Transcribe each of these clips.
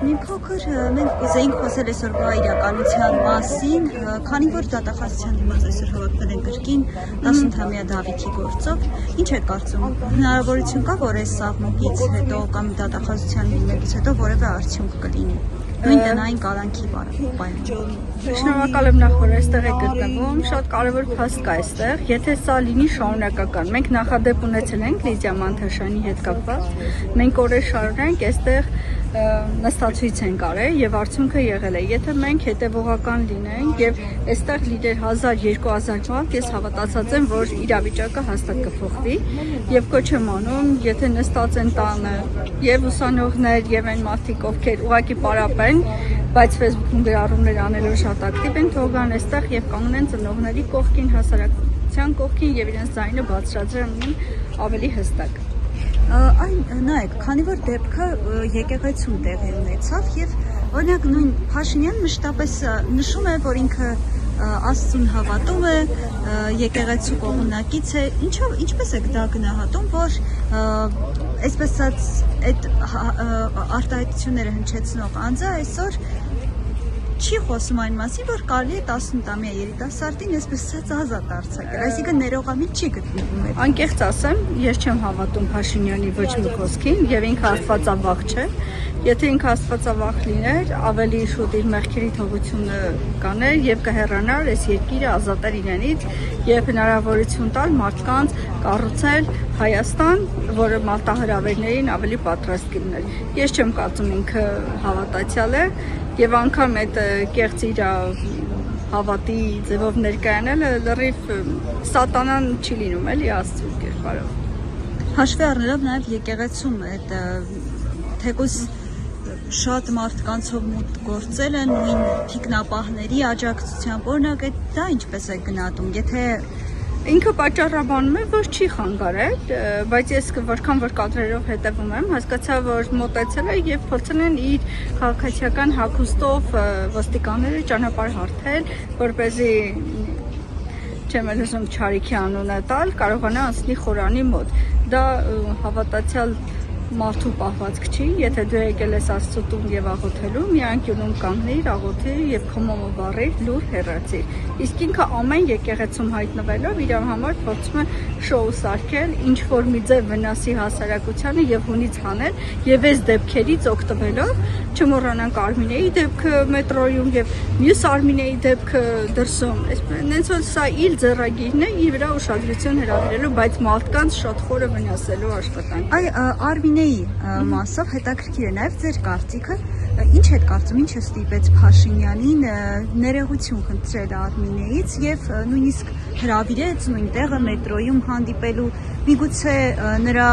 մի փոքր մենք կուզեինք խոսել այսօր բա իրականության մասին, քանի որ դատախազության դիմաց այսօր հավաքվել են կրկին 18-ամյա Դավիթի գործով, ինչ եք կարծում, հնարավորություն կա, որ այս սաղմուկից հետո կամ դատախազության դիմելուց հետո որևէ արդյունք կլինի։ Նույն տնային կալանքի պայմաններում։ Շնորհակալ եմ նախ որ այստեղ եք գտնվում, շատ կարևոր փաստ կա այստեղ, եթե սա լինի շարունակական։ Մենք նախադեպ ունեցել ենք Լիդիա Մանթաշյանի հետ կապված, մենք օրեր շարունակ այստեղ նստացույց ենք արել եւ արդյունքը եղել է, եթե մենք հետեւողական լինենք եւ այստեղ լիդեր 1000-2000 մարդ, ես հավատացած եմ, որ իրավիճակը հաստատ կփոխվի եւ կոչ եմ անում, եթե նստած են տանը եւ ուսանողներ եւ այն մարդիկ, ովքեր ուղղակի պարապեն, բայց Facebook-ում գրառումներ անելով շատ ակտիվ են, թող գան այստեղ եւ կանգնեն ծնողների կողքին, հասարակության կողքին եւ իրենց ձայնը բարձրացնեն ավելի հստակ։ Այն նայեք, քանի որ դեպքը եկեղեցում տեղի ունեցավ եւ օրինակ նույն Փաշինյանը մշտապես նշում է, որ ինքը Աստծուն հավատում է, եկեղեցու կողմնակից է, ինչպես եք դա գնահատում, որ այսպես ասած այդ արտահայտությունները հնչեցնող անձը այսօր չի խոսում այն մասին, որ կարելի է 18-ամյա երիտասարդին այսպես ասած ազատ արձակել, այսինքն ներողամիտ չի գտնվում այդ։ Անկեղծ ասեմ, ես չեմ հավատում Փաշինյանի ոչ մի խոսքին եւ ինքը աստվածավախ չէ։ Եթե ինքը աստվածավախ լիներ, ավելի շուտ իր մեղքերի թողությունը կաներ եւ կհեռանար այս երկիրը ազատել իրենից եւ հնարավորություն տալ մարդկանց կառուցել Հայաստան, որը մարտահրավերներին ավելի պատրաստ կլիներ։ Ես չեմ կարծում ինքը հավատացյալ է եւ անգամ այդ կեղծ իր հավատի ձևով ներկայանելը լրիվ սատանան չի լինում էլի Աստծո կերպարով։ Հաշվի առնելով նաեւ եկեղեցում այդ թեկուզ շատ մարդկանցով մուտք գործել են նույն թիկնապահների աջակցությամբ, օրինակ դա ինչպես է գնահատում, եթե ինքը պատճառաբանում է, որ չի խանգարել, բայց ես որքան որ կադրերով հետևում եմ, հասկացա, որ մոտեցել է եւ փորձել են իր քաղաքացիական հագուստով ոստիկանները ճանապարհ հարթել, որպեսզի չեմ ուզում Չարիքի անունը տալ, կարողանա անցնի խորանի մոտ։ Դա հավատացյալ մարդու պահվածք չի, եթե դու եկել ես Աստծո տուն եւ աղոթելու, մի անկյունում կանգնիր, աղոթիր եւ խմոմը վառիր, լուր հեռացիր։ Իսկ ինքը ամեն եկեղեցում հայտնվելով իր համար փորձում է շոու սարքել, ինչ որ մի ձև վնասի հասարակությանը եւ հունից հանել եւ այս դեպքերից օգտվելով չմոռանանք Արմինեի դեպքը մետրոյում եւ մյուս Արմինեի դեպքը դրսում։ Այսպես որ սա իր ձեռագիրն է իր վրա ուշադրություն հրավիրելու, բայց մարդկանց շատ խորը վնասելու աշխատանք։ Այ Արմինեի մասով հետաքրքիր է նաեւ ձեր կարծիքը, ինչ եք կարծում, ինչը ստիպեց Փաշինյանին ներողություն խնդրել Արմինեից եւ նույնիսկ հրավիրեց նույն տեղը մետրոյում հանդիպելու, միգուցե նրա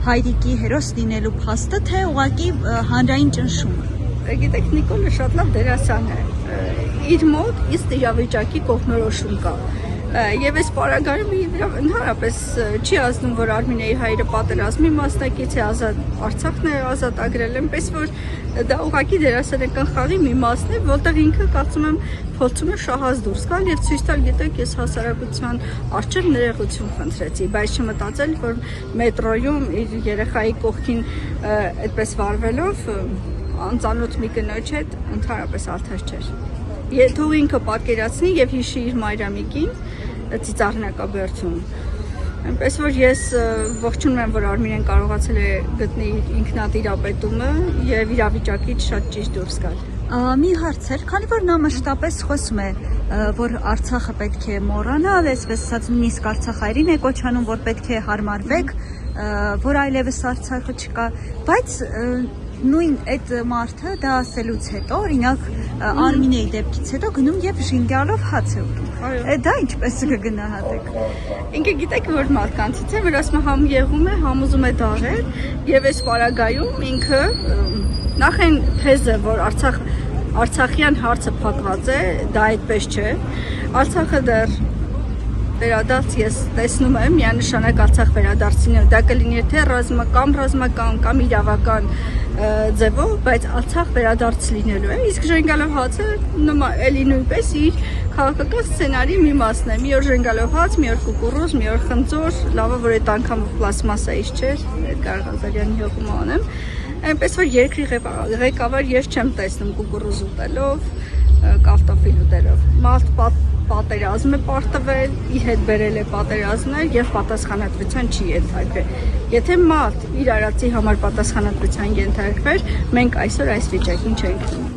հայրիկի հերոս լինելու փաստը, թե ուղղակի հանրային ճնշումը։ Գիտեք, Նիկոլը շատ լավ դերասան է։ Իր մոտ իսկ իրավիճակի կողմնորոշում կա։ Եվ այս պարագայում ընդհանրապես չի ասում, որ Արմինեի հայրը պատերազմի մասնակից է, Արցախն է ազատագրել, այնպես որ դա ուղղակի դերասանական խաղի մի մասն է, որտեղ ինքը կարծում եմ փորձում է շահած դուրս գալ եւ ցույց տալ, գիտեք, ես հասարակության առջև ներողություն խնդրեցի, բայց չմտածել, որ մետրոյում իր երեխայի կողքին այդպես վարվելով անծանոթ մի կնոջ հետ ընդհանրապես արդար չէր։ Եթե ինքը պատկերացնի եւ հիշի իր մայրամիկին ծիծաղնակաբերդում։ Այնպես որ ես ողջունում եմ, որ Արմինեն կարողացել է գտնել ինքնատիրապետումը եւ իրավիճակից շատ ճիշտ դուրս գալ։ Մի հարց էր, քանի որ նա մշտապես խոսում է, որ Արցախը պետք է մոռանալ, այսպես ասած նույնիսկ Արցախայրին է կոչանում, որ պետք է հարմարվեք, որ այլևս Արցախը չկա, բայց նույն այդ մարդը դա ասելուց հետո, օրինակ Արմինեի դեպքից հետո գնում եւ ժինգալով հաց է ուտում։ Դա ինչպես կգնահատեք։ Ինքը գիտեք որ մարդկանցից է, որ ասում համ եղում է, համ ուզում է դաղել եւ այս պարագայում ինքը նախ այն թեզը, որ Արցախյան հարցը փակված է, դա այդպես չէ։ Արցախը դեռ վերադարձ ես տեսնում եմ, միանշանակ Արցախ վերադարձին դա կլինի թե ռազմական կամ իրավական ձևով, բայց Արցախ վերադարձ լինելու է, իսկ ժենգալով հացը էլի նույնպես իր քաղաքական սցենարի մի մասն է, մի օր ժենգալով հաց, մի օր կուկուռուզ, մի օր խնձոր, լավը որ այդ անգամ պլաստմասայից չէր, Էդգար Ղազարյանի հողում անեմ, Այնպես որ երկրի ղեկավար ես չեմ տեսնում կուկուռուզ ուտելով, կարտոֆիլ ուտելով։ Մարդ պատերազմ է պարտվել, իր հետ բերել է պատերազմներ եւ պատասխանատվության չի ենթարկվել։ Եթե մարդ իր արածի համար պատասխանատվության ենթարկվեր, մենք այսօր այս վիճակին չենք լինի։